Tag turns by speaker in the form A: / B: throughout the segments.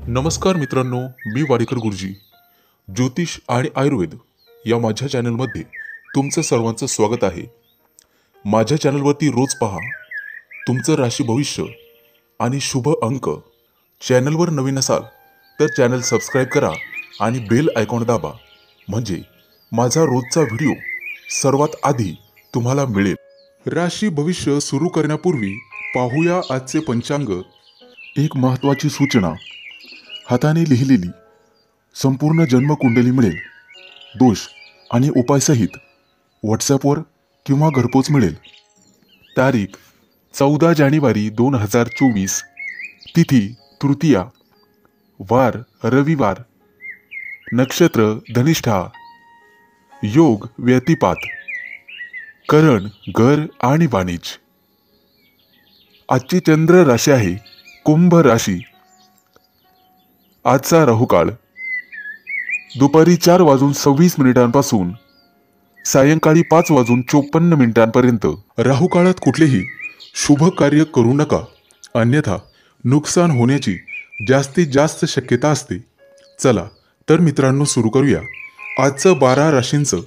A: नमस्कार मित्रांनो, मी वाडेकर गुरुजी. ज्योतिष आणि आयुर्वेद या माझ्या चॅनलमध्ये तुमचं सर्वांचं स्वागत आहे. माझ्या चॅनलवरती रोज पहा तुमचं राशी भविष्य आणि शुभ अंक. चॅनलवर नवीन असाल तर चॅनल सबस्क्राईब करा आणि बेल आयकॉन दाबा, म्हणजे माझा रोजचा व्हिडिओ सर्वात आधी तुम्हाला मिळेल. राशी भविष्य सुरू करण्यापूर्वी पाहूया आजचे पंचांग. एक महत्त्वाची सूचना: हाताने लिहिलेली संपूर्ण जन्मकुंडली मिळेल. दोष आणि उपायसहित व्हॉट्सॲपवर किंवा घरपोच मिळेल. तारीख 14 जानेवारी 2024. तिथी तृतीया, वार रविवार, नक्षत्र धनिष्ठा, योग व्यतिपात, करण घर आणि वाणिज्य. आजची चंद्र राशी आहे कुंभ राशी. आजचा राहुकाळ दुपारी 4:26 पासून सायंकाळी 5:54 राहुकाळात कुठलेही शुभ कार्य करू नका, अन्यथा नुकसान होण्याची जास्तीत जास्त शक्यता असते. चला तर मित्रांनो, सुरू करूया आजचं 12 राशींचं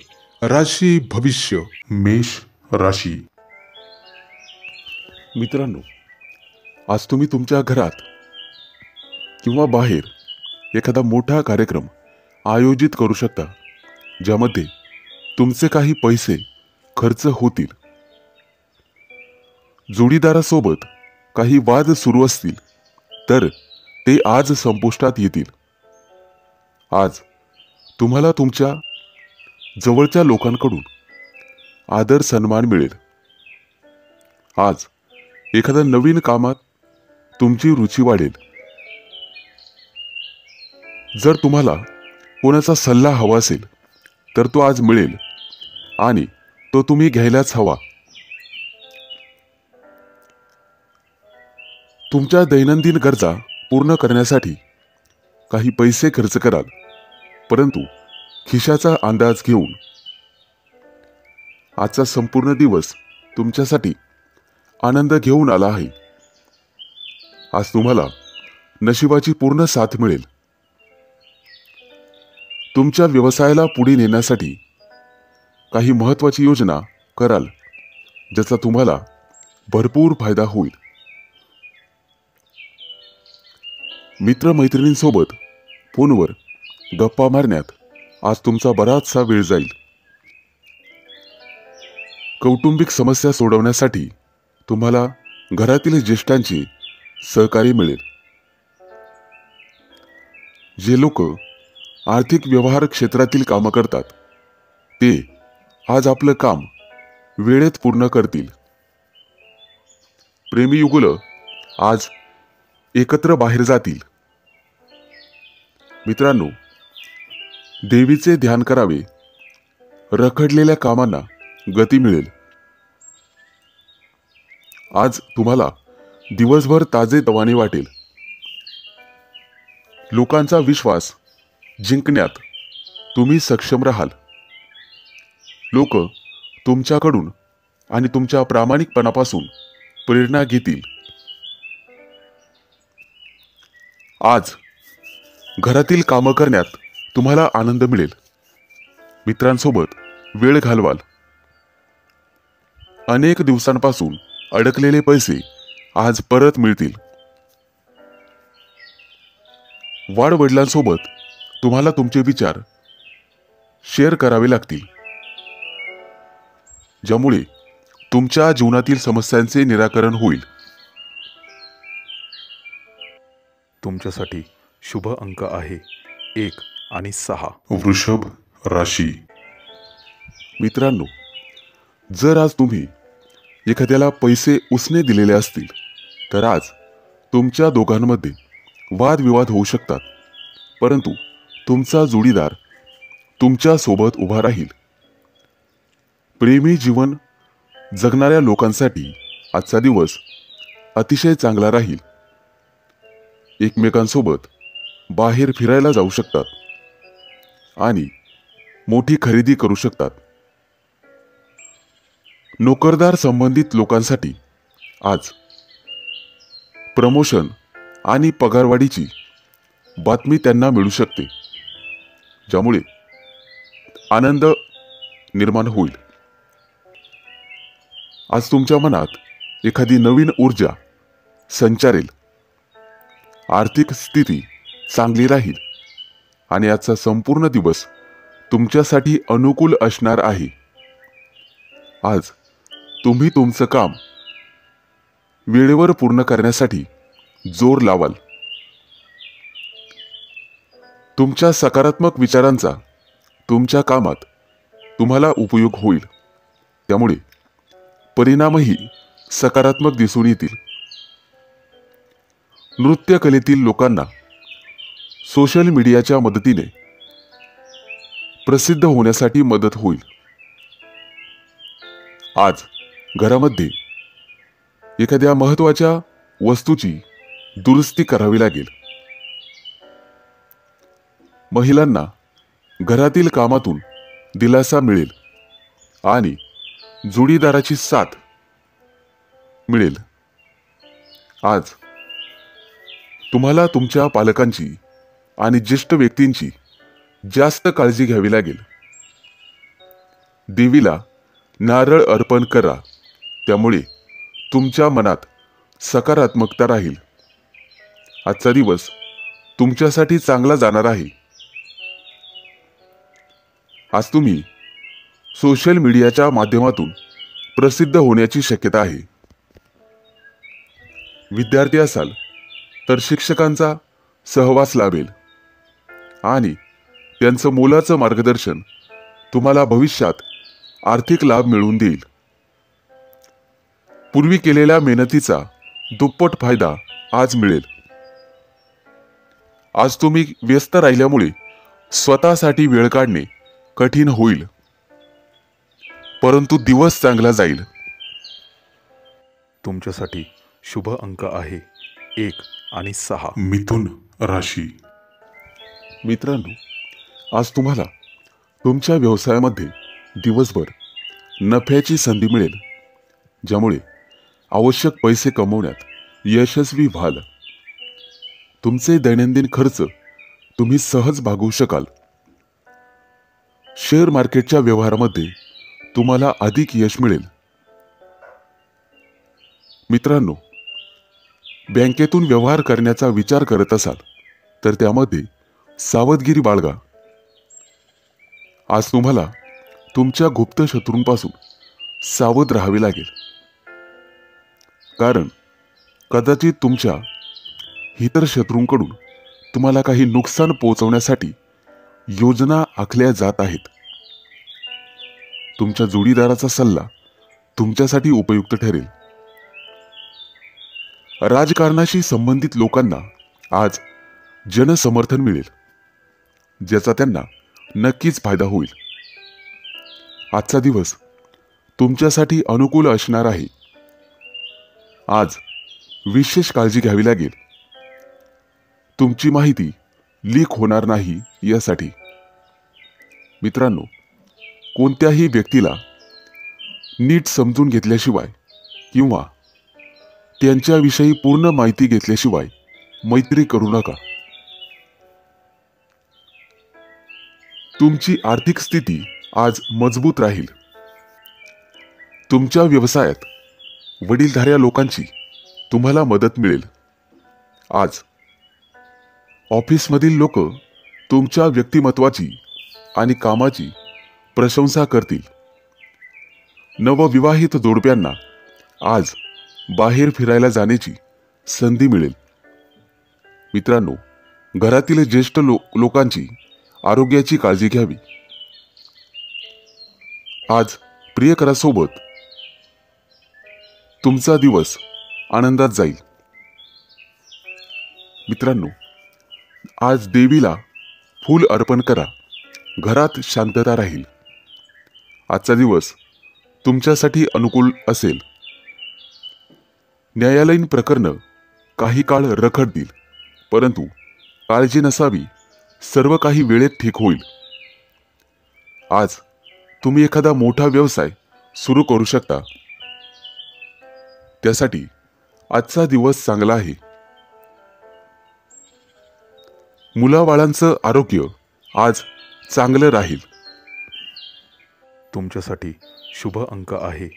A: राशी भविष्य. मेष राशी. मित्रांनो, आज तुम्ही तुमच्या घरात किंवा बाहेर एखादा मोठा कार्यक्रम आयोजित करू शकता, ज्यामध्ये तुमचे काही पैसे खर्च होतील. जोडीदारासोबत काही वाद सुरू असतील तर ते आज संपुष्टात येतील. आज तुम्हाला तुमच्या जवळच्या लोकांकडून आदर सन्मान मिळेल. आज एखाद्या नवीन कामात तुमची रुची वाढेल. जर तुम्हाला कोणाचा सल्ला हवा असेल तर तो आज मिळेल आणि तो तुम्ही घ्यायलाच हवा. तुमच्या दैनंदिन गरजा पूर्ण करण्यासाठी काही पैसे खर्च कराल, परंतु खिशाचा अंदाज घेऊन. आजचा संपूर्ण दिवस तुमच्यासाठी आनंद घेऊन आला आहे. आज तुम्हाला नशिबाची पूर्ण साथ मिळेल. तुमच्या व्यवसायाला पुढे नेण्यासाठी काही महत्त्वाची योजना कराल, ज्याचा तुम्हाला भरपूर फायदा होईल. मित्रमैत्रिणींसोबत फोनवर गप्पा मारण्यात आज तुमचा बराचसा वेळ जाईल. कौटुंबिक समस्या सोडवण्यासाठी तुम्हाला घरातील ज्येष्ठांचे सहकार्य मिळेल. जे लोक आर्थिक व्यवहार क्षेत्रातील कामं करतात ते आज आपलं काम वेळेत पूर्ण करतील. प्रेमी युगुल आज एकत्र बाहेर जातील. मित्रांनो, देवीचे ध्यान करावे. रखडलेल्या कामांना गती मिळेल. आज तुम्हाला दिवसभर ताजेतवाने वाटेल. लोकांचा विश्वास जिंकण्यात तुम्ही सक्षम राहाल. लोक तुमच्याकडून आणि तुमच्या प्रामाणिकपणापासून प्रेरणा घेतील. आज घरातील कामं करण्यात तुम्हाला आनंद मिळेल. मित्रांसोबत वेळ घालवाल. अनेक दिवसांपासून अडकलेले पैसे आज परत मिळतील. वाडवडिलांसोबत तुम्हाला तुमचे विचार शेअर करावे लागतील, ज्यामुळे तुमच्या जीवनातील समस्यांचे निराकरण होईल.
B: तुमच्यासाठी शुभ अंक आहे 1 आणि 6.
A: वृषभ राशी. मित्रांनो, जर आज तुम्ही एखाद्याला पैसे उसने दिलेले असतील तर आज तुमच्या दोघांमध्ये वादविवाद होऊ शकतात, परंतु तुमचा जोडीदार तुमच्या सोबत उभा राहील. प्रेमी जीवन जगणाऱ्या लोकांसाठी आजचा दिवस अतिशय चांगला राहील. एकमेकांसोबत बाहेर फिरायला जाऊ शकतात आणि मोठी खरेदी करू शकतात. नोकरदार संबंधित लोकांसाठी आज प्रमोशन आणि पगारवाढीची बातमी त्यांना मिळू शकते, ज्यामुळे आनंद निर्माण होईल. आज तुमच्या मनात एखादी नवीन ऊर्जा संचारेल. आर्थिक स्थिती चांगली राहील आणि आजचा संपूर्ण दिवस तुमच्यासाठी अनुकूल असणार आहे. आज तुम्ही तुमचं काम वेळेवर पूर्ण करण्यासाठी जोर लावाल. तुमच्या सकारात्मक विचारांचा तुमच्या कामात तुम्हाला उपयोग होईल, त्यामुळे परिणामही सकारात्मक दिसून येतील. नृत्य कलेतील लोकांना सोशल मीडियाच्या मदतीने प्रसिद्ध होण्यासाठी मदत होईल. आज घरामध्ये एखाद्या महत्त्वाच्या वस्तूची दुरुस्ती करावी लागेल. महिलांना घरातील कामातून दिलासा मिळेल आणि जोडीदाराची साथ मिळेल. आज तुम्हाला तुमच्या पालकांची आणि ज्येष्ठ व्यक्तींची जास्त काळजी घ्यावी लागेल. देवीला नारळ अर्पण करा, त्यामुळे तुमच्या मनात सकारात्मकता राहील. आजचा दिवस तुमच्यासाठी चांगला जाणार आहे. आज तुम्ही सोशल मीडियाच्या माध्यमातून प्रसिद्ध होण्याची शक्यता आहे. विद्यार्थी असाल तर शिक्षकांचा सहवास लाभेल आणि त्यांचं मोलाचं मार्गदर्शन तुम्हाला भविष्यात आर्थिक लाभ मिळवून देईल. पूर्वी केलेल्या मेहनतीचा दुप्पट फायदा आज मिळेल. आज तुम्ही व्यस्त राहिल्यामुळे स्वतःसाठी वेळ काढणे कठीण होईल, परंतु दिवस चांगला जाईल.
B: तुमच्यासाठी शुभ अंक आहे 1 आणि 6.
A: मिथुन राशी. मित्रांनो, आज तुम्हाला तुमच्या व्यवसायामध्ये दिवसभर नफ्याची संधी मिळेल, ज्यामुळे आवश्यक पैसे कमवण्यात यशस्वी व्हाल. तुमचे दैनंदिन खर्च तुम्ही सहज भागवू शकाल. शेअर मार्केटच्या व्यवहारामध्ये तुम्हाला अधिक यश मिळेल. मित्रांनो, बँकेतून व्यवहार करण्याचा विचार करत असाल तर त्यामध्ये सावधगिरी बाळगा. आज तुम्हाला तुमच्या गुप्त शत्रूंपासून सावध राहावे लागेल, कारण कदाचित तुमच्या इतर शत्रूंकडून तुम्हाला काही नुकसान पोहोचवण्यासाठी योजना आखल्या जात आहेत. तुमच्या जोडीदाराचा सल्ला तुमच्यासाठी उपयुक्त ठरेल. राजकारणाशी संबंधित लोकांना आज जनसमर्थन मिळेल, ज्याचा त्यांना नक्कीच फायदा होईल. आजचा दिवस तुमच्यासाठी अनुकूल असणार आहे. आज विशेष काळजी घ्यावी लागेल. तुमची माहिती लीक होणार नाही यासाठी. मित्रांनो, कोणत्याही व्यक्तीला नीट समजून घेतल्याशिवाय किंवा त्यांच्याविषयी पूर्ण माहिती घेतल्याशिवाय मैत्री करू नका. तुमची आर्थिक स्थिती आज मजबूत राहील. तुमच्या व्यवसायात वडीलधाऱ्या लोकांची तुम्हाला मदत मिळेल. आज ऑफिसमधील लोक तुमच्या व्यक्तिमत्वाची आणि कामाची प्रशंसा करतील. नवविवाहित जोडप्यांना आज बाहेर फिरायला जाण्याची संधी मिळेल. मित्रांनो, घरातील ज्येष्ठ लोकांची आरोग्याची काळजी घ्यावी. आज प्रियकरासोबत तुमचा दिवस आनंदात जाईल. मित्रांनो, आज देवीला फूल अर्पण करा. घरात शांतता राहील. आजचा दिवस तुमच्यासाठी अनुकूल असेल. न्यायालयीन प्रकरणं काही काळ रखडतील, परंतु काळजी नसावी, सर्व काही वेळेत ठीक होईल. आज तुम्ही एखादा मोठा व्यवसाय सुरू करू शकता. त्यासाठी आजचा दिवस चांगला आहे. मुलाबाळांचं आरोग्य आज चांगलं राहील.
B: तुमच्यासाठी शुभ अंक आहे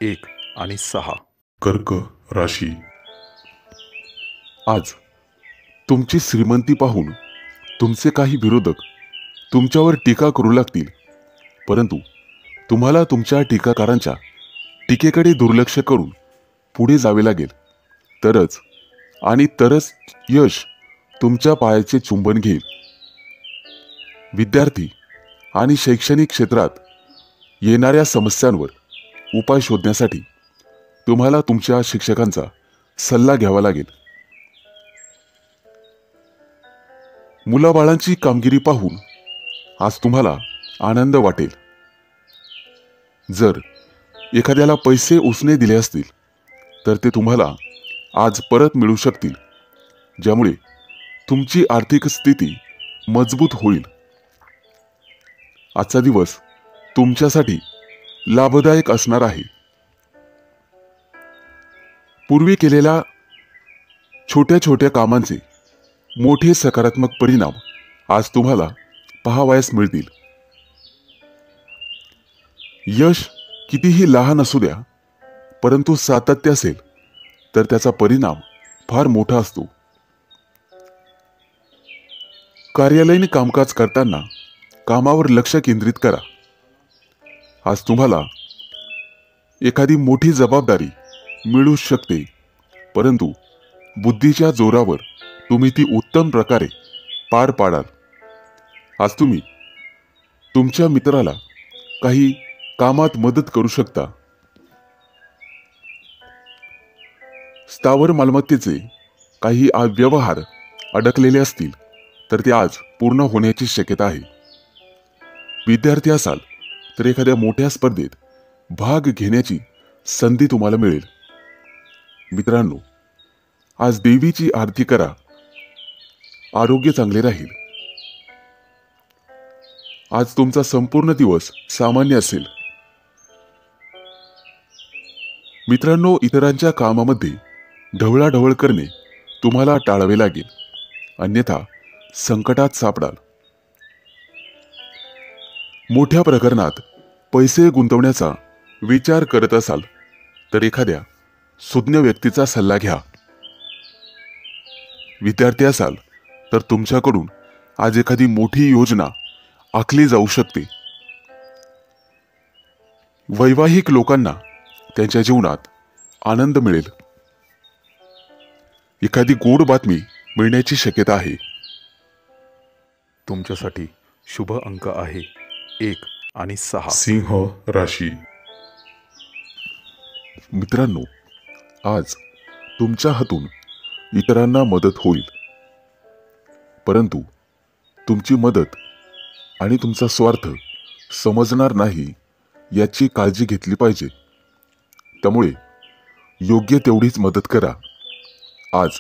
B: 1 आणि 6.
A: कर्क राशी. आज तुमची श्रीमंती पाहून तुमचे काही विरोधक तुमच्यावर टीका करू लागतील, परंतु तुम्हाला तुमच्या टीकाकारांच्या टीकेकडे दुर्लक्ष करून पुढे जावे लागेल. तरच यश तुमच्या पायाचे चुंबन घेईल. विद्यार्थी आणि शैक्षणिक क्षेत्रात येणाऱ्या समस्यांवर उपाय शोधण्यासाठी तुम्हाला तुमच्या शिक्षकांचा सल्ला घ्यावा लागेल. मुलाबाळांची कामगिरी पाहून आज तुम्हाला आनंद वाटेल. जर एखाद्याला पैसे उसने दिले असतील तर ते तुम्हाला आज परत मिळू शकतील, ज्यामुळे तुमची आर्थिक स्थिती मजबूत होईल. आजचा दिवस तुमच्यासाठी लाभदायक असणार आहे. पूर्वी केलेल्या छोट्या छोट्या कामांचे मोठे सकारात्मक परिणाम आज तुम्हाला पाहावयास मिळतील. यश कितीही लहान असू द्या, परंतु सातत्य असेल तर त्याचा परिणाम फार मोठा असतो. कार्यालयीन कामकाज करताना कामावर लक्ष केंद्रित करा. आज तुम्हाला एखादी मोठी जबाबदारी मिळू शकते, परंतु बुद्धीच्या जोरावर तुम्ही ती उत्तम प्रकारे पार पाडाल. आज तुम्ही तुमच्या मित्राला काही कामात मदत करू शकता. स्थावर मालमत्तेचे काही व्यवहार अडकलेले असतील तर ते आज पूर्ण होण्याची शक्यता आहे. विद्यार्थी असाल तर एखाद्या मोठ्या स्पर्धेत भाग घेण्याची संधी तुम्हाला मिळेल. मित्रांनो, आज देवीची आरती करा. आरोग्य चांगले राहील. आज तुमचा संपूर्ण दिवस सामान्य असेल. मित्रांनो, इतरांच्या कामामध्ये ढवळाढवळ करणे तुम्हाला टाळावे लागेल, अन्यथा संकटात सापडाल. मोठ्या प्रकरणात पैसे गुंतवण्याचा विचार करत असाल तर एखाद्या सुज्ञ व्यक्तीचा सल्ला घ्या. विद्यार्थी असाल तर तुमच्याकडून आज एखादी मोठी योजना आखली जाऊ शकते. वैवाहिक लोकांना त्यांच्या जीवनात आनंद मिळेल. एखादी गोड बातमी मिळण्याची शक्यता आहे.
B: तुमच्यासाठी शुभ अंक आहे 1 आणि 6.
A: सिंह राशी. मित्रांनो, आज तुमच्या हातून इतरांना मदत होईल, परंतु तुमची मदत आणि तुमचा स्वार्थ समजणार नाही याची काळजी घेतली पाहिजे. त्यामुळे योग्य तेवढीच मदत करा. आज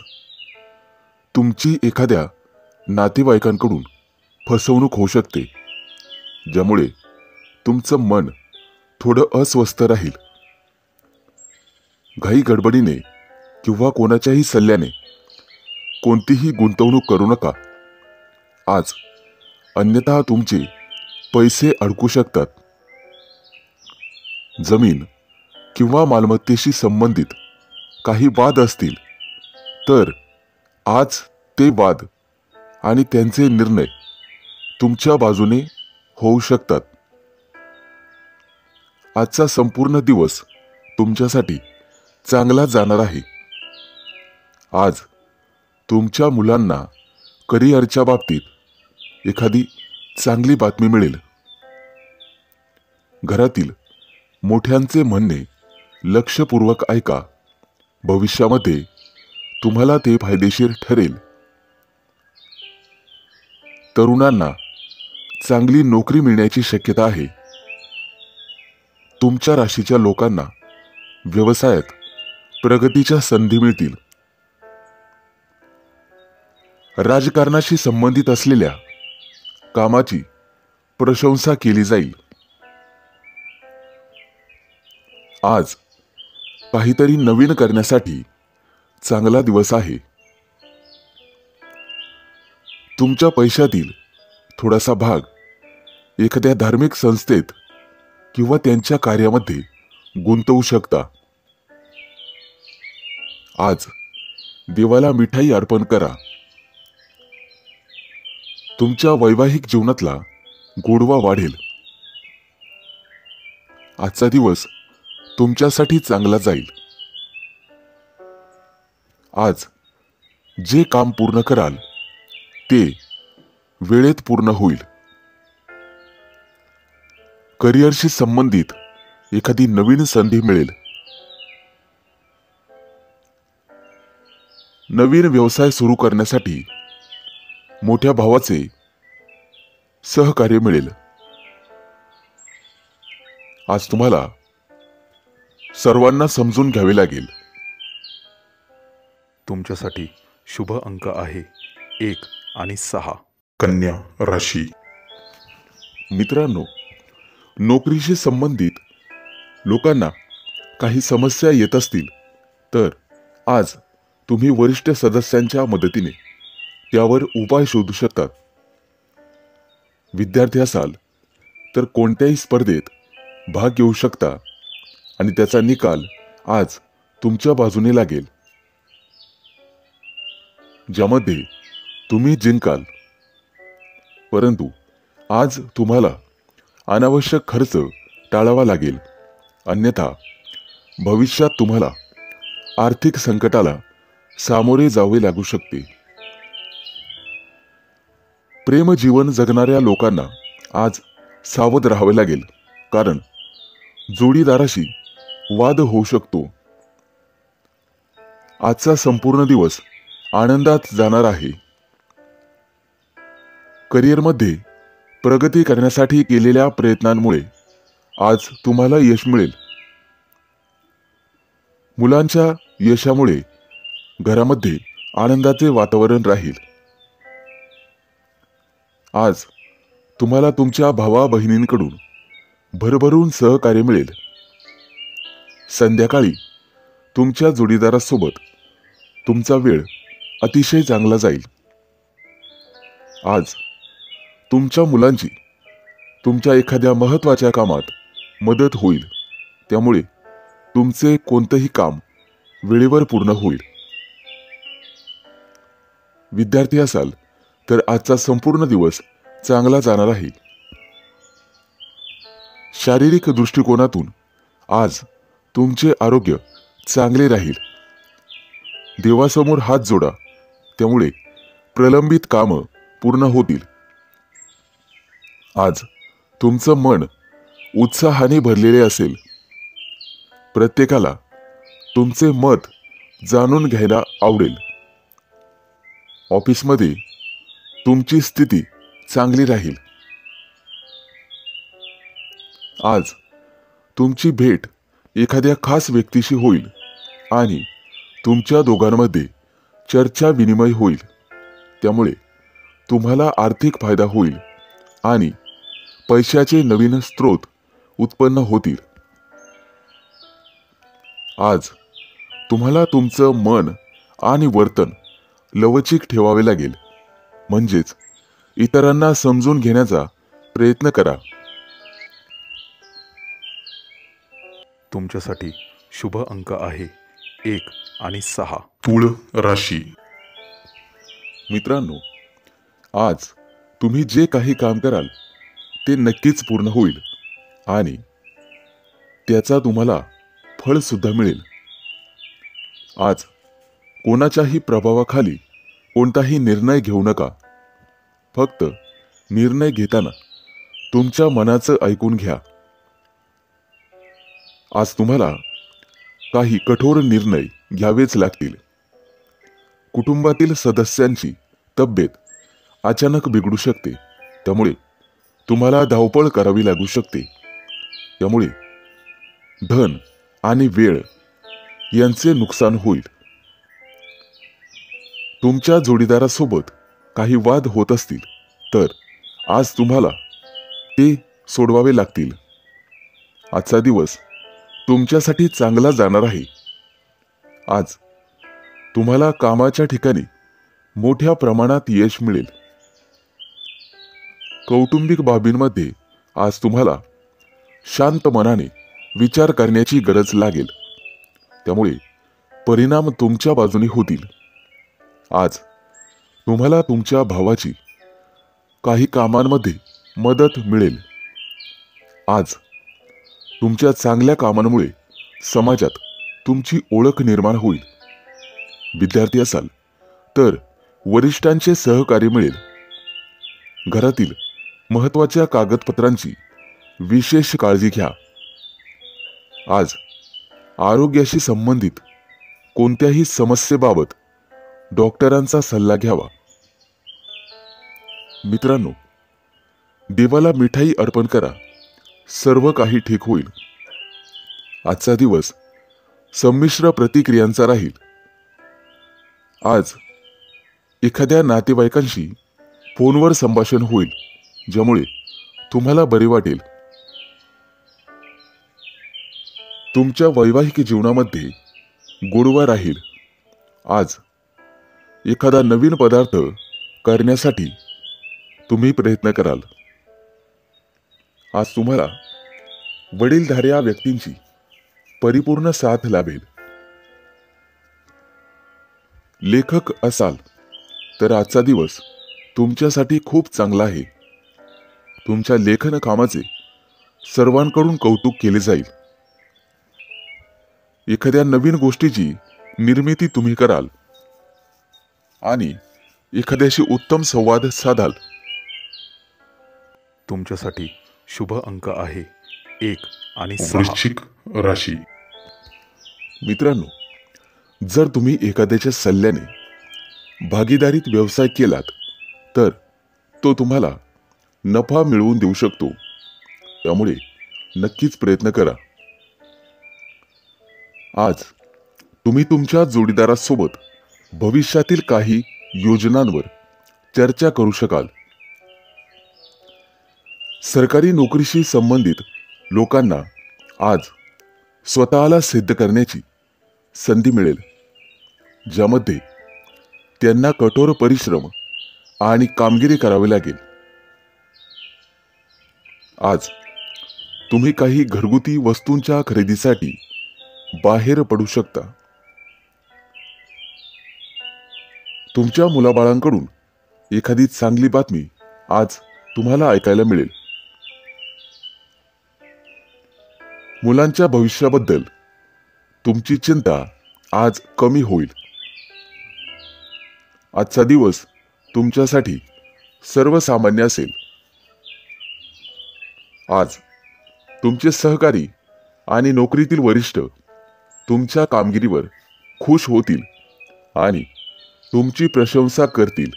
A: तुमची एखाद्या नातेवाईकांकडून फसवणूक होऊ शकते, ज्यामुळे तुमचं मन थोडं अस्वस्थ राहील. घाई गडबडीने किंवा कोणाच्याही सल्ल्याने कोणतीही गुंतवणूक करू नका आज, अन्यथा तुमचे पैसे अडकू शकतात. जमीन किंवा मालमत्तेशी संबंधित काही वाद असतील तर आज ते वाद आणि त्यांचे निर्णय तुमच्या बाजूने होऊ शकतात. आजचा संपूर्ण दिवस तुमच्यासाठी चांगला जाणार आहे. आज तुमच्या मुलांना करिअरच्या बाबतीत एखादी चांगली बातमी मिळेल. घरातील मोठ्यांचे म्हणणे लक्षपूर्वक ऐका. भविष्यामध्ये तुम्हाला ते फायदेशीर ठरेल. तरुणांना चांगली नोकरी मिळण्याची शक्यता आहे. तुमच्या राशीच्या लोकांना व्यवसायात प्रगतीच्या संधी मिळतील. राजकारणाशी संबंधित असलेल्या कामाची प्रशंसा केली जाईल. आज काहीतरी नवीन करण्यासाठी चांगला दिवस आहे. तुमच्या पैशातील थोडासा भाग एखाद्या धार्मिक संस्थेत किंवा त्यांच्या कार्यामध्ये गुंतवू शकता. आज देवाला मिठाई अर्पण करा. तुमच्या वैवाहिक जीवनातला गोडवा वाढेल. आजचा दिवस तुमच्यासाठी चांगला जाईल. आज जे काम पूर्ण कराल ते वेळेत पूर्ण होईल. करिअरशी संबंधित एखादी नवीन संधी मिळेल. नवीन व्यवसाय सुरू करण्यासाठी मोठ्या भावाचे सहकार्य मिळेल. आज तुम्हाला सर्वांना समजून घ्यावे लागेल.
B: तुमच्यासाठी शुभ अंक आहे 1 आणि 6.
A: कन्या राशी. मित्रांनो, नोकरीशी संबंधित लोकांना काही समस्या येत असतील तर आज तुम्ही वरिष्ठ सदस्यांच्या मदतीने त्यावर उपाय शोधू शकतात. विद्यार्थी असाल तर कोणत्याही स्पर्धेत भाग घेऊ शकता आणि त्याचा निकाल आज तुमच्या बाजूने लागेल, ज्यामध्ये तुम्ही जिंकाल. परंतु आज तुम्हाला अनावश्यक खर्च टाळावा लागेल, अन्यथा भविष्यात तुम्हाला आर्थिक संकटाला सामोरे जावे लागू शकते. प्रेम जीवन जगणाऱ्या लोकांना आज सावध राहावे लागेल, कारण जोडीदाराशी वाद होऊ शकतो. आजचा संपूर्ण दिवस आनंदात जाणार आहे. करिअरमध्ये प्रगती करण्यासाठी केलेल्या प्रयत्नांमुळे आज तुम्हाला यश मिळेल. मुलांच्या यशामुळे घरामध्ये आनंदाचे वातावरण राहील. आज तुम्हाला तुमच्या भावा बहिणींकडून भरभरून सहकार्य मिळेल. संध्याकाळी तुमच्या जोडीदारासोबत तुमचा वेळ अतिशय चांगला जाईल. आज तुमच्या मुलांची तुमच्या एखाद्या महत्त्वाच्या कामात मदत होईल, त्यामुळे तुमचे कोणतेही काम वेळेवर पूर्ण होईल. विद्यार्थी असाल तर आजचा संपूर्ण दिवस चांगला जाणार आहे. शारीरिक दृष्टिकोनातून आज तुमचे आरोग्य चांगले राहील. देवासमोर हात जोडा, त्यामुळे प्रलंबित कामं पूर्ण होतील. आज तुमचं मन उत्साहाने भरलेले असेल. प्रत्येकाला तुमचे मत जाणून घ्यायला आवडेल. ऑफिसमध्ये तुमची स्थिती चांगली राहील. आज तुमची भेट एखाद्या खास व्यक्तीशी होईल आणि तुमच्या दोघांमध्ये चर्चा विनिमय होईल, त्यामुळे तुम्हाला आर्थिक फायदा होईल आणि पैशाचे नवीन स्रोत उत्पन्न होतील. आज तुम्हाला तुमचं मन आणि वर्तन लवचिक ठेवावे लागेल, म्हणजेच इतरांना समजून घेण्याचा प्रयत्न करा.
B: तुमच्यासाठी शुभ अंक आहे 1 आणि 6.
A: तुळ राशी. मित्रांनो, आज तुम्ही जे काही काम कराल ते नक्कीच पूर्ण होईल आणि त्याचा तुम्हाला फळ सुद्धा मिळेल. आज कोणाच्याही प्रभावाखाली कोणताही निर्णय घेऊ नका. फक्त निर्णय घेताना तुमच्या मनाचं ऐकून घ्या. आज तुम्हाला काही कठोर निर्णय घ्यावेच लागतील. कुटुंबातील सदस्यांची तब्येत अचानक बिघडू शकते, त्यामुळे तुम्हाला धावपळ करावी लागू शकते. त्यामुळे धन आणि वेळ यांचे नुकसान होईल. तुमच्या जोडीदारासोबत काही वाद होत असतील तर आज तुम्हाला ते सोडवावे लागतील. आजचा दिवस तुमच्यासाठी चांगला जाणार आहे. आज तुम्हाला कामाच्या ठिकाणी मोठ्या प्रमाणात यश मिळेल. कौटुंबिक बाबींमध्ये आज तुम्हाला शांत मनाने विचार करण्याची गरज लागेल, त्यामुळे परिणाम तुमच्या बाजूने होतील. आज तुम्हाला तुमच्या भावाची काही कामांमध्ये मदत मिळेल. आज तुमच्या चांगल्या कामांमुळे समाजात तुमची ओळख निर्माण होईल. विद्यार्थी असाल तर वरिष्ठांचे सहकार्य मिळेल. घरातील महत्त्वाच्या कागदपत्रांची विशेष काळजी घ्या. आज आरोग्याशी संबंधित कोणत्याही समस्येबाबत डॉक्टरांचा सल्ला घ्यावा. मित्रांनो, देवाला मिठाई अर्पण करा, सर्व काही ठीक होईल. आजचा दिवस संमिश्र प्रतिक्रियांचा राहील. आज एखाद्या नातेवाईकांशी फोनवर संभाषण होईल, ज्यामुळे तुम्हाला बरे वाटेल. तुमच्या वैवाहिक जीवनामध्ये गोडवा राहील. आज एखादा नवीन पदार्थ करण्यासाठी तुम्ही प्रयत्न कराल. आज तुम्हाला वडीलधाऱ्या व्यक्तींची परिपूर्ण साथ लाभेल. लेखक असाल तर आजचा दिवस तुमच्यासाठी खूप चांगला आहे. तुमच्या लेखन कामाचे सर्वांकडून कौतुक केले जाईल. एखाद्या नवीन गोष्टीची निर्मिती तुम्ही कराल आणि एखाद्याशी उत्तम संवाद साधाल.
B: तुमच्यासाठी शुभ अंक आहे 1 आणि 6.
A: वृश्चिक राशी. मित्रांनो, जर तुम्ही एखाद्याच्या सल्ल्याने भागीदारीत व्यवसाय केलात तर तो तुम्हाला नफा मिळवून देऊ शकतो. त्यामुळे नक्कीच प्रयत्न करा. आज तुम्ही तुमच्या जोडीदारासोबत भविष्यातील काही योजनांवर चर्चा करू शकाल. सरकारी नोकरीशी संबंधित लोकांना आज स्वतःला सिद्ध करण्याची संधी मिळेल, ज्यामध्ये त्यांना कठोर परिश्रम आणि कामगिरी करावी लागेल. आज तुम्ही काही घरगुती वस्तूंच्या खरेदीसाठी बाहेर पडू शकता. तुमच्या मुलाबाळांकडून एखादी चांगली बातमी आज तुम्हाला ऐकायला मिळेल. मुलांच्या भविष्याबद्दल तुमची चिंता आज कमी होईल. आजचा दिवस तुमच्यासाठी सर्वसामान्य असेल. आज तुमचे सहकारी आणि नोकरीतील वरिष्ठ तुमच्या कामगिरीवर खुश होतील आणि तुमची प्रशंसा करतील.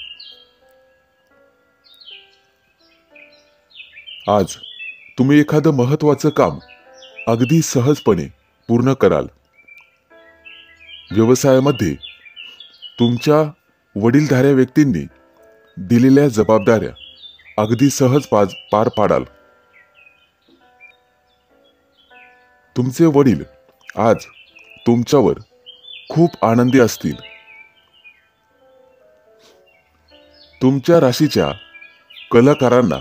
A: आज तुम्ही एखादं महत्त्वाचं काम अगदी सहजपणे पूर्ण कराल. व्यवसायामध्ये तुमच्या वडीलधाऱ्या व्यक्तींनी दिलेल्या जबाबदाऱ्या अगदी सहज पार पाडाल. तुमचे वडील आज तुमच्यावर खूप आनंदी असतील. तुमच्या राशीच्या कलाकारांना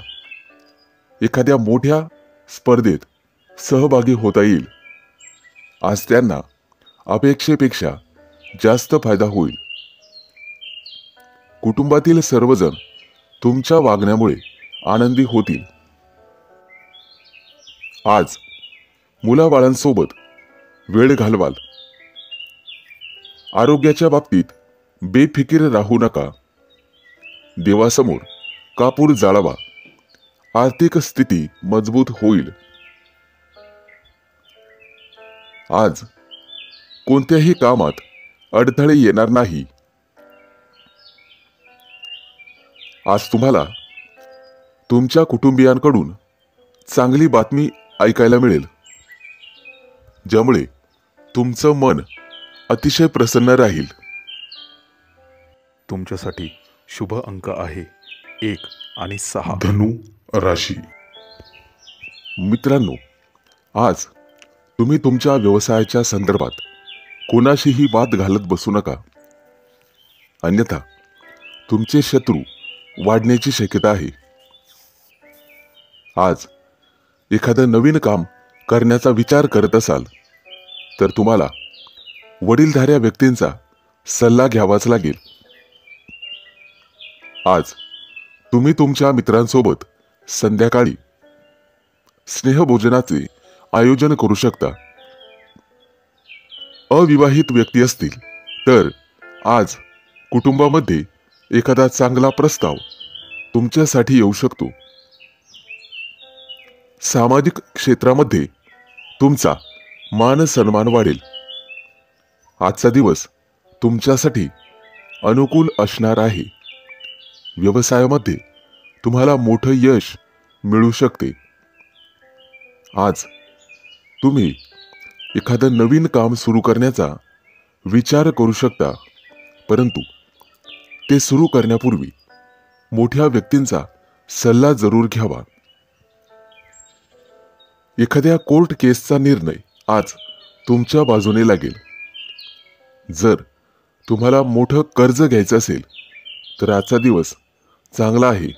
A: एखाद्या मोठ्या स्पर्धेत सहभागी होता येईल. आज त्यांना अपेक्षेपेक्षा जास्त फायदा होईल. कुटुंबातील सर्वजण तुमच्या वागण्यामुळे आनंदी होतील. आज मुलाबाळांसोबत वेळ घालवाल. आरोग्याच्या बाबतीत बेफिकीर राहू नका. देवासमोर कापूर जाळावा. आर्थिक स्थिती मजबूत होईल. आज कोणत्याही कामात अडथळे येणार नाही. आज तुम्हाला तुमच्या कुटुंबियांकडून चांगली बातमी ऐकायला मिळेल, ज्यामुळे तुमचं मन अतिशय प्रसन्न राहील.
B: तुमच्यासाठी शुभ अंक आहे 1 आणि 6.
A: धनु राशी. मित्रांनो, आज तुम्ही तुमच्या व्यवसायाच्या संदर्भात कोणाशीही वाद घालत बसू नका, अन्यथा तुमचे शत्रू वाढण्याची शक्यता आहे. आज एखादं नवीन काम करण्याचा विचार करत असाल तर तुम्हाला वडीलधाऱ्या व्यक्तींचा सल्ला घ्यावाच लागेल. आज तुम्ही तुमच्या मित्रांसोबत संध्याकाळी स्नेहभोजनाचे आयोजन करू शकता. अविवाहित व्यक्ती असतील तर आज कुटुंबामध्ये एखादा चांगला प्रस्ताव तुमच्यासाठी येऊ शकतो. सामाजिक क्षेत्रामध्ये तुमचा मान सन्मान वाढेल. आजचा दिवस तुमच्यासाठी अनुकूल असणार आहे. व्यवसायामध्ये तुम्हाला मोठं यश मिळू शकते. आज तुम्ही एखादं नवीन काम सुरू करण्याचा विचार करू शकता, परंतु ते सुरू करण्यापूर्वी मोठ्या व्यक्तींचा सल्ला जरूर घ्यावा. एखाद्या कोर्ट केसचा निर्णय आज तुमच्या बाजूने लागेल. जर तुम्हाला मोठं कर्ज घ्यायचं असेल तर आजचा दिवस चांगला आहे.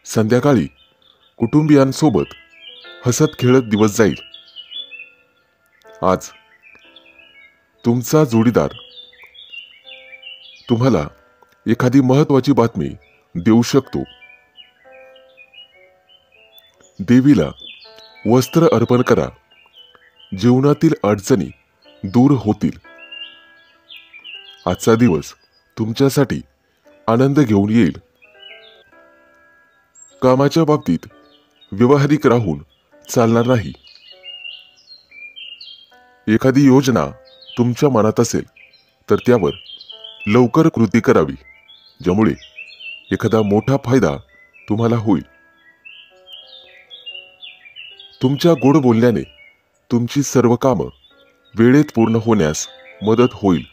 A: संध्याकाळी कुटुंबियांसोबत हसत खेळत दिवस जाईल. आज तुमचा जोडीदार तुम्हाला एखादी महत्त्वाची बातमी देऊ शकतो. देवीला वस्त्र अर्पण करा. जीवनातील अडचणी दूर होतील. आजचा दिवस तुमच्यासाठी आनंद घेऊन येईल. कामाच्या बाबतीत व्यावहारिक राहून चालणार नाही. एखादी योजना तुमच्या मनात असेल तर त्यावर लवकर कृती करावी, ज्यामुळे एखादा मोठा फायदा तुम्हाला होईल. तुमच्या गोड बोलण्याने तुमची सर्व कामं वेळेत पूर्ण होण्यास मदत होईल.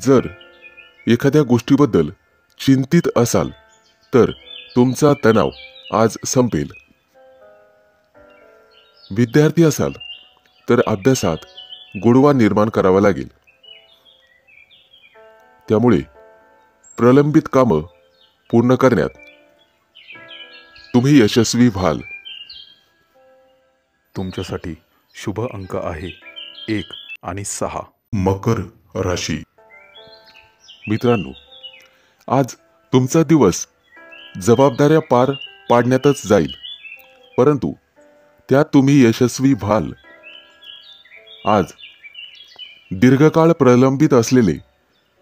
A: जर एखाद्या गोष्टीबद्दल चिंतित असाल तर तुमचा तणाव आज संपेल. विद्यार्थी असाल तर अभ्यासात गोडवा निर्माण करावा लागेल. त्यामुळे प्रलंबित कामं पूर्ण करण्यात तुम्ही यशस्वी व्हाल.
B: तुमच्यासाठी शुभ अंक आहे 1 आणि 6.
A: मकर राशी. मित्रांनो, आज तुमचा दिवस जबाबदाऱ्या पार पाडण्यातच जाईल, परंतु त्यात तुम्ही यशस्वी व्हाल. आज दीर्घकाळ प्रलंबित असलेले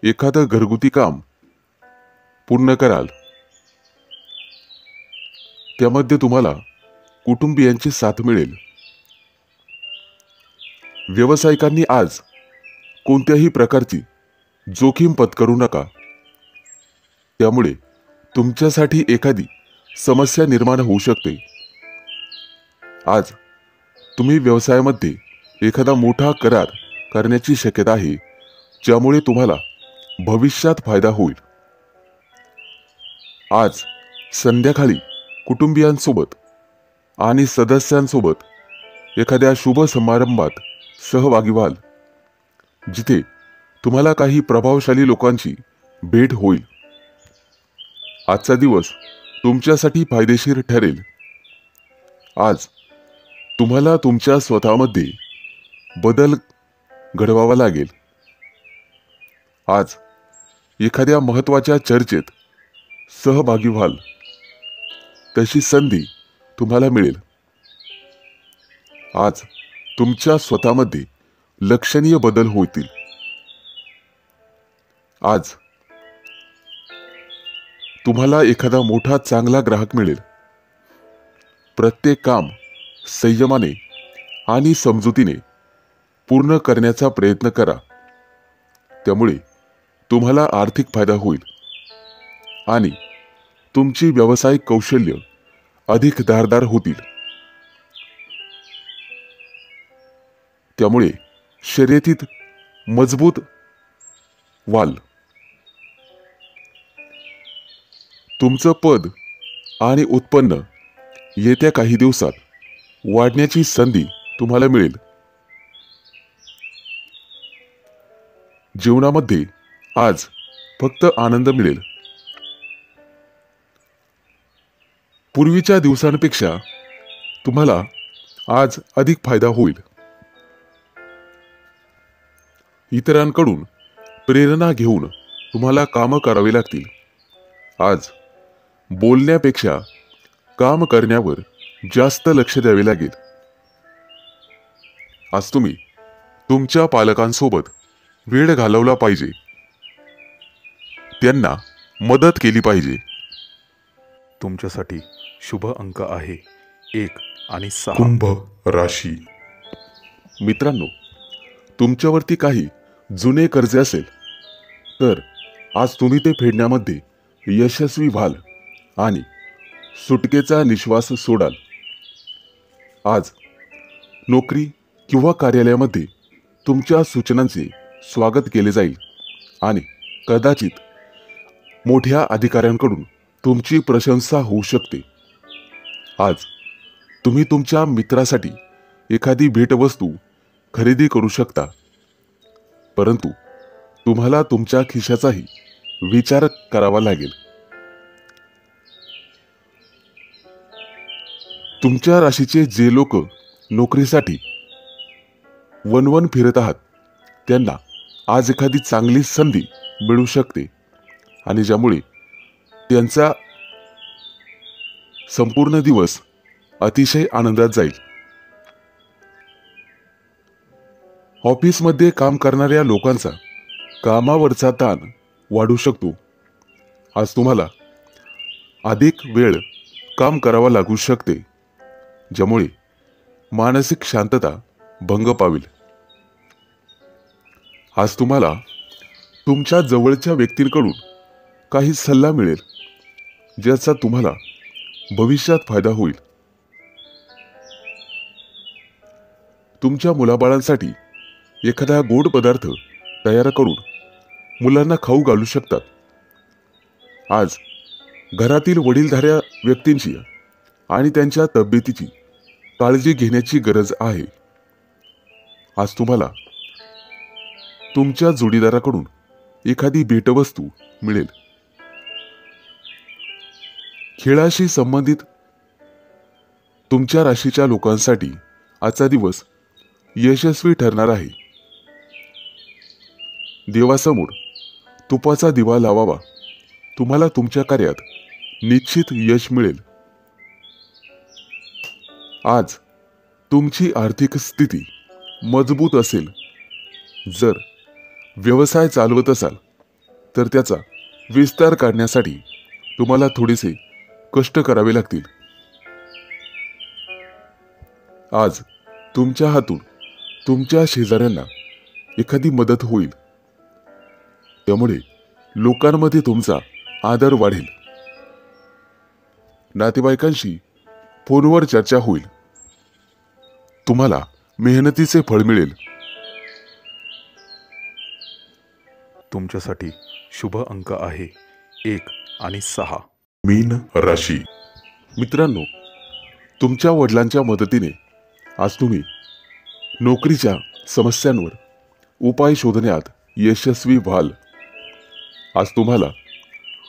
A: एखादं घरगुती काम पूर्ण कराल. त्यामध्ये तुम्हाला कुटुंबियांची साथ मिळेल. व्यावसायिकांनी आज कोणत्याही प्रकारची जोखीम पत्करू नका. त्यामुळे तुमच्यासाठी एखादी समस्या निर्माण होऊ शकते. आज तुम्ही व्यवसायामध्ये एखादा मोठा करार करण्याची शक्यता आहे, ज्यामुळे तुम्हाला भविष्यात फायदा होईल. आज संध्याकाळी कुटुंबियांसोबत आणि सदस्यांसोबत एखाद्या शुभ समारंभात सहभागी व्हाल, जिथे तुम्हाला काही प्रभावशाली लोकांची भेट होईल. आजचा दिवस तुमच्यासाठी फायदेशीर ठरेल. आज तुम्हाला तुमच्या स्वतःमध्ये बदल घडवावा लागेल. आज एखाद्या महत्त्वाच्या चर्चेत सहभागी व्हाल, तशी संधी तुम्हाला मिळेल. आज तुमच्या स्वतःमध्ये लक्षणीय बदल होतील. आज तुम्हाला एखादा मोठा चांगला ग्राहक मिळेल. प्रत्येक काम संयमाने आणि समजुतीने पूर्ण करण्याचा प्रयत्न करा. त्यामुळे तुम्हाला आर्थिक फायदा होईल आणि तुमची व्यावसायिक कौशल्य अधिक धारदार होतील. त्यामुळे शर्यतीत मजबूत व्हाल. तुमचं पद आणि उत्पन्न येत्या काही दिवसात वाढण्याची संधी तुम्हाला मिळेल. जीवनामध्ये आज फक्त आनंद मिळेल. पूर्वीच्या दिवसांपेक्षा तुम्हाला आज अधिक फायदा होईल. इतरांकडून प्रेरणा घेऊन तुम्हाला कामं करावी लागतील. आज बोलण्यापेक्षा काम करण्यावर जास्त लक्ष द्यावे लागेल. आज तुम्ही तुमच्या पालकांसोबत वेळ घालवला पाहिजे. त्यांना मदत केली पाहिजे.
B: तुमच्यासाठी शुभ अंक आहे 1 आणि 6.
A: कुंभ राशी. मित्रांनो, तुमच्यावरती काही जुने कर्ज असेल तर आज तुम्ही ते फेडण्यामध्ये यशस्वी व्हाल आणि सुटकेचा निश्वास सोडाल. आज नोकरी किंवा कार्यालयामध्ये तुमच्या सूचनांचे स्वागत केले जाईल आणि कदाचित मोठ्या अधिकाऱ्यांकडून तुमची प्रशंसा होऊ शकते. आज तुम्ही तुमच्या मित्रासाठी एखादी भेटवस्तू खरेदी करू शकता, परंतु तुम्हाला तुमच्या खिशाचाही विचार करावा लागेल. तुमच्या राशीचे जे लोक नोकरीसाठी वणवण फिरत आहात त्यांना आज एखादी चांगली संधी मिळू शकते आणि ज्यामुळे त्यांचा संपूर्ण दिवस अतिशय आनंदात जाईल. ऑफिसमध्ये काम करणाऱ्या लोकांचा कामावरचा ताण वाढू शकतो. आज तुम्हाला अधिक वेळ काम करावा लागू शकते, ज्यामुळे मानसिक शांतता भंग पावेल. आज तुम्हाला तुमच्या जवळच्या व्यक्तींकडून काही सल्ला मिळेल, ज्याचा तुम्हाला भविष्यात फायदा होईल. तुमच्या मुलाबाळांसाठी एखादा गोड पदार्थ तयार करून मुलांना खाऊ घालू शकतात. आज घरातील वडीलधाऱ्या व्यक्तींची आणि त्यांच्या तब्येतीची काळजी घेण्याची गरज आहे. आज तुम्हाला तुमच्या जोडीदाराकडून एखादी भेटवस्तू मिळेल. खेळाशी संबंधित तुमच्या राशीच्या लोकांसाठी आजचा दिवस यशस्वी ठरणार आहे. देवासमोर तुपाचा दिवा लावावा. तुम्हाला तुमच्या कार्यात निश्चित यश मिळेल. आज तुमची आर्थिक स्थिती मजबूत असेल. जर व्यवसाय चालवत असाल तर त्याचा विस्तार करण्यासाठी तुम्हाला थोडेसे कष्ट करावे लागतील. आज तुमच्या हातून तुमच्या शेजाऱ्यांना एखादी मदत होईल, त्यामुळे लोकांमध्ये तुमचा आदर वाढेल. नातेवाईकांशी फोनवर चर्चा होईल. तुम्हाला मेहनतीचे फळ मिळेल.
B: तुमच्यासाठी शुभ अंक आहे 1 आणि 6.
A: मीन राशी. मित्रांनो, तुमच्या वडिलांच्या मदतीने आज तुम्ही नोकरीच्या समस्यांवर उपाय शोधण्यात यशस्वी व्हाल. आज तुम्हाला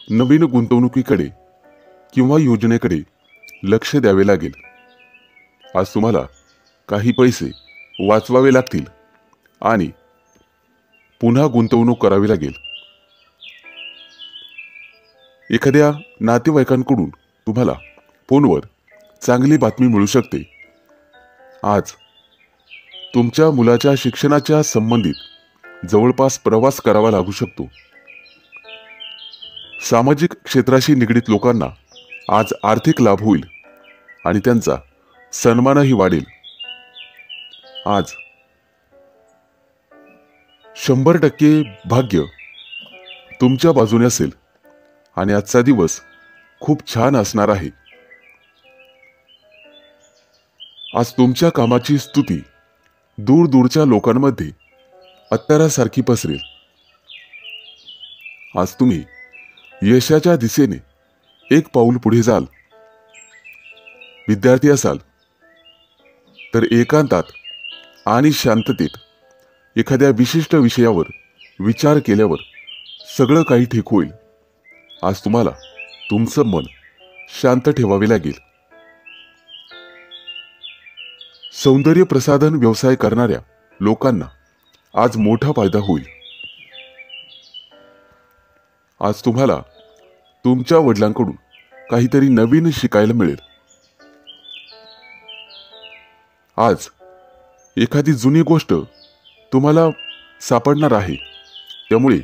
A: नवीन गुंतवणुकीकडे किंवा योजनेकडे लक्ष द्यावे लागेल. आज तुम्हाला काही पैसे वाचवावे लागतील आणि पुन्हा गुंतवणूक करावी लागेल. एखाद्या नातेवाईकांकडून तुम्हाला फोनवर चांगली बातमी मिळू शकते. आज तुमच्या मुलाच्या शिक्षणाच्या संबंधित जवळपास प्रवास करावा लागू शकतो. सामाजिक क्षेत्राशी निगडीत लोकांना आज आर्थिक लाभ होईल आणि त्यांचा सन्मानही वाढेल. आज 100% भाग्य तुमच्या बाजूने असेल आणि आजचा दिवस खूप छान असणार आहे. आज तुमच्या कामाची स्तुती दूरदूरच्या लोकांमध्ये अत्तरासारखी पसरेल. आज तुम्ही यशाच्या दिशेने एक पाऊल पुढे जाल. विद्यार्थी असाल तर एकांतात आणि शांततेत एखाद्या विशिष्ट विषयावर विचार केल्यावर सगळं काही ठीक होईल. आज तुम्हाला तुमचं मन शांत ठेवावे लागेल. सौंदर्य प्रसाधन व्यवसाय करणाऱ्या लोकांना आज मोठा फायदा होईल. आज तुम्हाला तुमच्या वडिलांकडून काहीतरी नवीन शिकायला मिळेल. आज एखादी जुनी गोष्ट तुम्हाला सापडणार आहे, त्यामुळे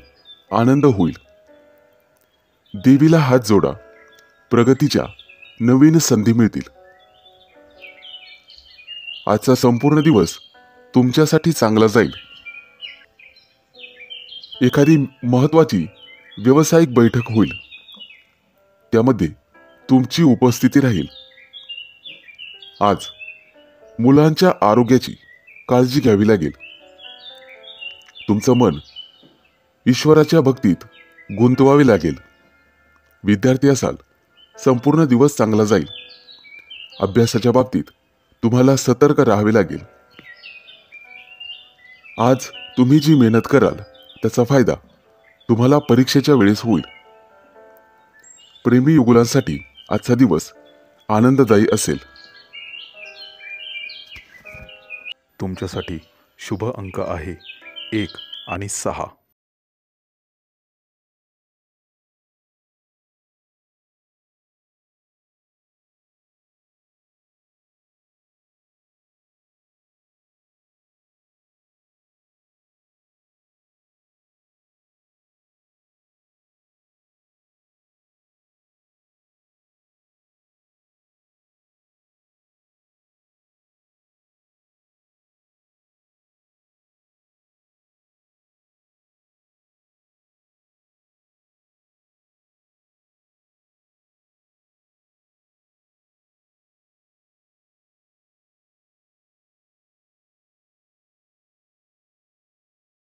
A: आनंद होईल. देवीला हात जोडा, प्रगतीच्या नवीन संधी मिळतील. आजचा संपूर्ण दिवस तुमच्यासाठी चांगला जाईल. एखादी महत्वाची व्यावसायिक बैठक होईल, त्यामध्ये तुमची उपस्थिती राहील. आज मुलांच्या आरोग्याची काळजी घ्यावी लागेल. तुमचं मन ईश्वराच्या भक्तीत गुंतवावे लागेल. विद्यार्थी असाल, संपूर्ण दिवस चांगला जाईल. अभ्यासाच्या बाबतीत तुम्हाला सतर्क राहावे लागेल. आज तुम्ही जी मेहनत कराल त्याचा फायदा तुम्हाला परीक्षेच्या वेळेस होईल. प्रेमी युगुलांसाठी आजचा दिवस आनंददायी असेल.
B: तुमच्यासाठी शुभ अंक आहे 1 आणि 6.